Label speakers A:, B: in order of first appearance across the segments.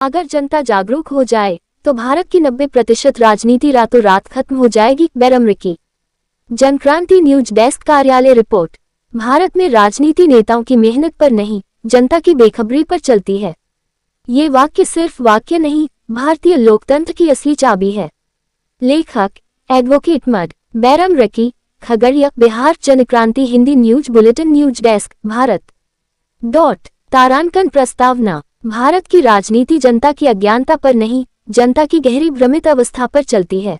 A: अगर जनता जागरूक हो जाए तो भारत की 90% राजनीति रातों रात खत्म हो जाएगी। बेरमरिकी जनक्रांति न्यूज डेस्क कार्यालय रिपोर्ट। भारत में राजनीति नेताओं की मेहनत पर नहीं, जनता की बेखबरी पर चलती है। ये वाक्य सिर्फ वाक्य नहीं, भारतीय लोकतंत्र की असली चाबी है। लेखक एडवोकेट मड बेरमरिकी, Khagaria, Bihar. Jankranti Hindi news bulletin news desk Bharat. तारांकन प्रस्तावना। भारत की राजनीति जनता की अज्ञानता पर नहीं, जनता की गहरी भ्रमित अवस्था पर चलती है।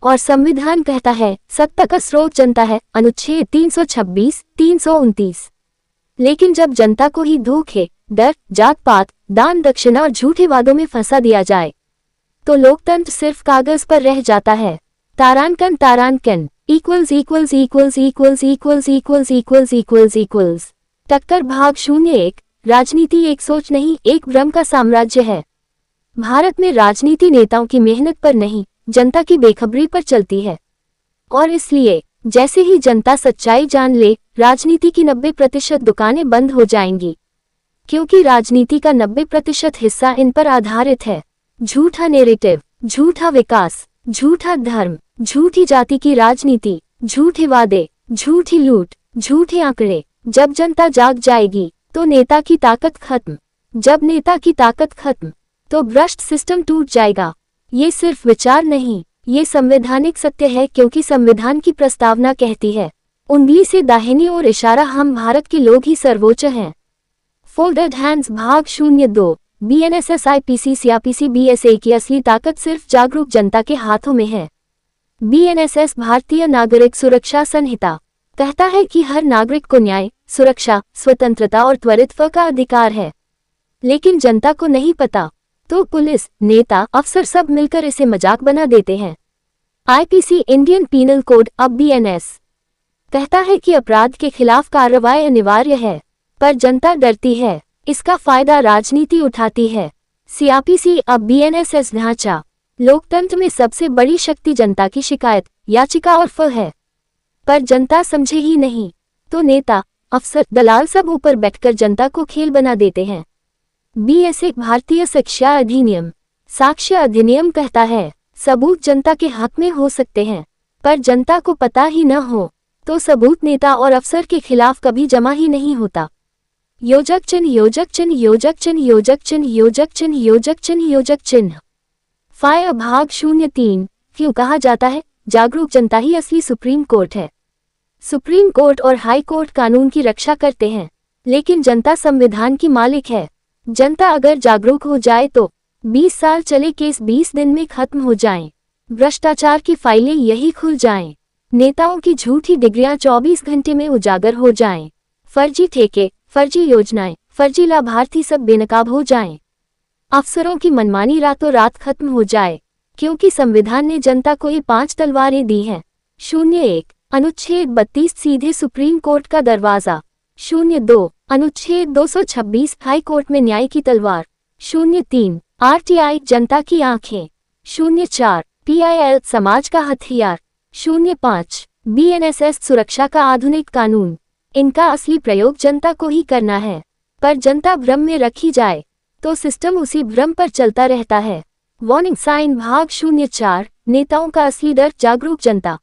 A: और संविधान कहता है सत्ता का स्रोत जनता है, अनुच्छेद 326, 329। लेकिन जब जनता को ही धोखे, डर, जात पात, दान दक्षिणा और झूठे वादों में फंसा दिया जाए तो लोकतंत्र सिर्फ कागज पर रह जाता है। तारांकन इक्वल्स टक्कर भाग 01। राजनीति एक सोच नहीं, एक भ्रम का साम्राज्य है। भारत में राजनीति नेताओं की मेहनत पर नहीं, जनता की बेखबरी पर चलती है। और इसलिए जैसे ही जनता सच्चाई जान ले, राजनीति की 90% दुकानें बंद हो जाएंगी। क्योंकि राजनीति का 90% हिस्सा इन पर आधारित है। झूठा नेरेटिव, झूठा विकास, झूठा धर्म, झूठी जाति की राजनीति, झूठे वादे, झूठी लूट, झूठे आंकड़े। जब जनता जाग जाएगी तो नेता की ताकत खत्म। जब नेता की ताकत खत्म तो भ्रष्ट सिस्टम टूट जाएगा। ये सिर्फ विचार नहीं, ये संवैधानिक सत्य है, क्योंकि संविधान की प्रस्तावना कहती है उंगली से दाहिनी ओर इशारा, हम भारत के लोग ही सर्वोच्च हैं। फोल्डेड हैंड्स भाग 02। बीएनएसएस आईपीसी सीआरपीसी बीएसए की असली ताकत सिर्फ जागरूक जनता के हाथों में है। बीएनएसएस भारतीय नागरिक सुरक्षा संहिता कहता है कि हर नागरिक को न्याय, सुरक्षा, स्वतंत्रता और त्वरित का अधिकार है। लेकिन जनता को नहीं पता, तो पुलिस, नेता, अफसर सब मिलकर इसे मजाक बना देते हैं। आईपीसी इंडियन पीनल कोड अब बीएनएस कहता है कि अपराध के खिलाफ कार्रवाई अनिवार्य है, पर जनता डरती है, इसका फायदा राजनीति उठाती है। सीआरपीसी अब बीएनएसएस ढांचा। लोकतंत्र में सबसे बड़ी शक्ति जनता की शिकायत, याचिका और फ है, पर जनता समझे ही नहीं तो नेता, अफसर, दलाल सब ऊपर बैठकर जनता को खेल बना देते हैं। बीएसए भारतीय शिक्षा अधिनियम, साक्ष्य अधिनियम कहता है सबूत जनता के हक में हो सकते हैं, पर जनता को पता ही न हो तो सबूत नेता और अफसर के खिलाफ कभी जमा ही नहीं होता। योजक चिन्ह, योजक चिन्ह, योजक चिन्ह, योजक चिन्ह, योजक चिन्ह, योजक चिन्ह, योजक चिन्ह। फाय भाग 03। क्यों कहा जाता है जागरूक जनता ही असली सुप्रीम कोर्ट है। सुप्रीम कोर्ट और हाई कोर्ट कानून की रक्षा करते हैं, लेकिन जनता संविधान की मालिक है। जनता अगर जागरूक हो जाए तो 20 साल चले केस 20 दिन में खत्म हो जाएं। भ्रष्टाचार की फाइलें यही खुल जाएं। नेताओं की झूठी डिग्रियां 24 घंटे में उजागर हो जाएं। फर्जी ठेके, फर्जी योजनाएं, फर्जी लाभार्थी सब बेनकाब हो जाएं। अफसरों की मनमानी रातों रात खत्म हो जाए, क्योंकि संविधान ने जनता को ये 5 तलवारें दी हैं। 01 अनुच्छेद 32 सीधे सुप्रीम कोर्ट का दरवाजा। 02 अनुच्छेद 226 हाई कोर्ट में न्याय की तलवार। 03 आरटीआई जनता की आंखें। 04 पीआईएल समाज का हथियार। 05 बीएनएसएस सुरक्षा का आधुनिक कानून। इनका असली प्रयोग जनता को ही करना है, पर जनता भ्रम में रखी जाए तो सिस्टम उसी भ्रम पर चलता रहता है। वार्निंग साइन भाग 04। नेताओं का असली डर जागरूक जनता।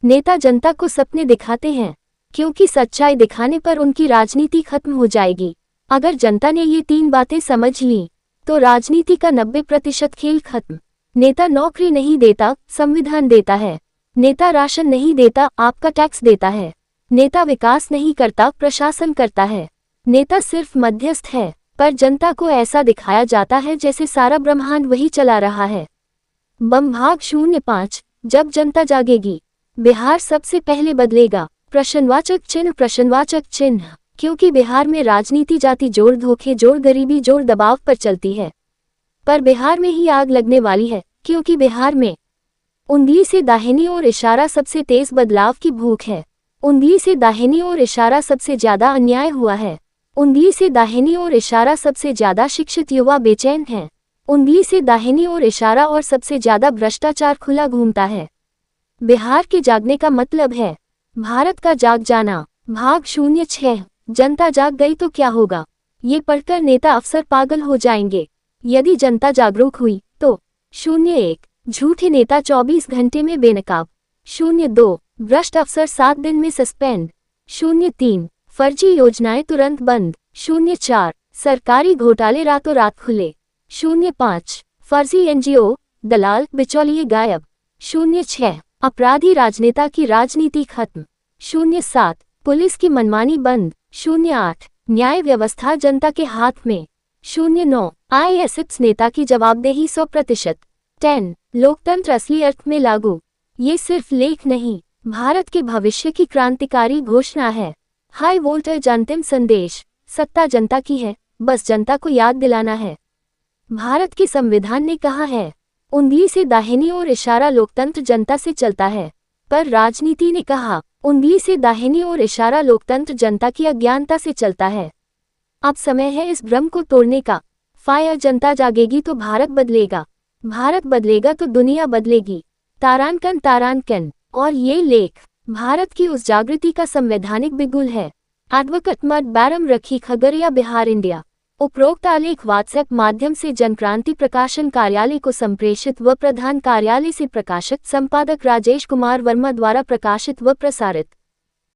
A: नेता जनता को सपने दिखाते हैं, क्योंकि सच्चाई दिखाने पर उनकी राजनीति खत्म हो जाएगी। अगर जनता ने ये 3 बातें समझ ली तो राजनीति का 90% खेल खत्म। नेता नौकरी नहीं देता, संविधान देता है। नेता राशन नहीं देता, आपका टैक्स देता है। नेता विकास नहीं करता, प्रशासन करता है। नेता सिर्फ मध्यस्थ है, पर जनता को ऐसा दिखाया जाता है जैसे सारा ब्रह्मांड वही चला रहा है। बम भाग 05। जब जनता जागेगी, बिहार सबसे पहले बदलेगा। प्रश्नवाचक चिन्ह, प्रश्नवाचक चिन्ह, क्योंकि बिहार में राजनीति जाति जोड़, धोखे जोड़, गरीबी जोड़, दबाव पर चलती है। पर बिहार में ही आग लगने वाली है, क्योंकि बिहार में उंगली से दाहिनी ओर इशारा सबसे तेज बदलाव की भूख है। उंगली से दाहिनी ओर इशारा सबसे ज्यादा अन्याय हुआ है। उंगली से दाहिनी ओर इशारा सबसे ज्यादा शिक्षित युवा बेचैन हैं। उंगली से दाहिनी ओर इशारा और सबसे ज्यादा भ्रष्टाचार खुला घूमता है। बिहार के जागने का मतलब है भारत का जाग जाना। भाग 06। जनता जाग गई तो क्या होगा? ये पढ़कर नेता अफसर पागल हो जाएंगे। यदि जनता जागरूक हुई तो 01 झूठे नेता 24 घंटे में बेनकाब, 02 भ्रष्ट अफसर 7 दिन में सस्पेंड, 03 फर्जी योजनाएं तुरंत बंद, 04 सरकारी घोटाले रातों रात खुले, 05 फर्जी एनजीओ दलाल बिचौलिए गायब, 06 अपराधी राजनेता की राजनीति खत्म, 07 पुलिस की मनमानी बंद, 08 न्याय व्यवस्था जनता के हाथ में, 09 आईएएस नेता की जवाबदेही 100%, 10 लोकतंत्र असली अर्थ में लागू। ये सिर्फ लेख नहीं, भारत के भविष्य की क्रांतिकारी घोषणा है। हाई वोल्टेज अंतिम संदेश, सत्ता जनता की है, बस जनता को याद दिलाना है। भारत के संविधान ने कहा है, उंगली से दाहिनी ओर इशारा लोकतंत्र जनता से चलता है, पर राजनीति ने कहा, उंगली से दाहिनी ओर इशारा लोकतंत्र जनता की अज्ञानता से चलता है। अब समय है इस भ्रम को तोड़ने का। फायर जनता जागेगी तो भारत बदलेगा, भारत बदलेगा तो दुनिया बदलेगी। तारांकन और ये लेख भारत की उस जागृति का संवैधानिक बिगुल है। एडवोकेट मड बैरम रखी, खगड़िया, बिहार, इंडिया। उपरोक्त आलेख व्हाट्सएप माध्यम से जनक्रांति प्रकाशन कार्यालय को संप्रेषित व प्रधान कार्यालय से प्रकाशक संपादक राजेश कुमार वर्मा द्वारा प्रकाशित व प्रसारित।